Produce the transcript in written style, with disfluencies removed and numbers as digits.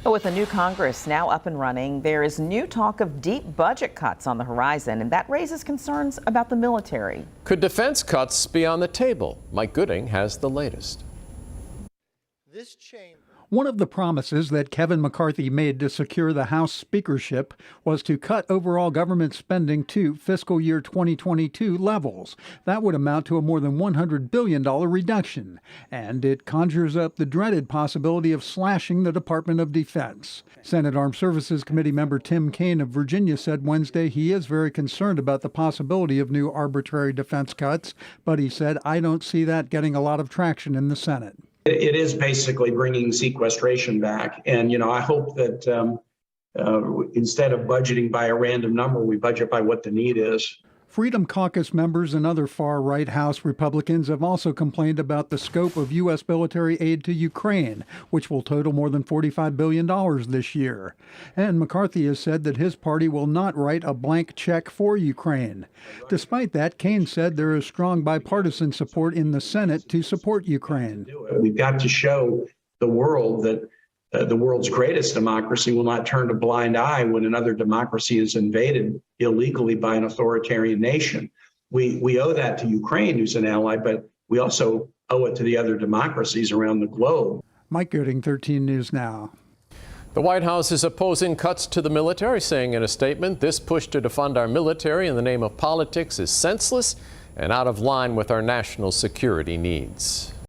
But with a new Congress now up and running, there is new talk of deep budget cuts on the horizon, and that raises concerns about the military. Could defense cuts be on the table? Mike Gooding has the latest. One of the promises that Kevin McCarthy made to secure the House speakership was to cut overall government spending to fiscal year 2022 levels. That would amount to a more than $100 billion reduction, and it conjures up the dreaded possibility of slashing the Department of Defense. Senate Armed Services Committee member Tim Kaine of Virginia said Wednesday he is very concerned about the possibility of new arbitrary defense cuts, but he said, "I don't see that getting a lot of traction in the Senate." It is basically bringing sequestration back. And, I hope that instead of budgeting by a random number, we budget by what the need is. Freedom Caucus members and other far-right House Republicans have also complained about the scope of U.S. military aid to Ukraine, which will total more than $45 billion this year. And McCarthy has said that his party will not write a blank check for Ukraine. Despite that, Kaine said there is strong bipartisan support in the Senate to support Ukraine. We've got to show the world that the world's greatest democracy will not turn a blind eye when another democracy is invaded illegally by an authoritarian nation. We owe that to Ukraine, who's an ally, but we also owe it to the other democracies around the globe. Mike Gooding, 13 News Now. The White House is opposing cuts to the military, saying in a statement, "This push to defund our military in the name of politics is senseless and out of line with our national security needs."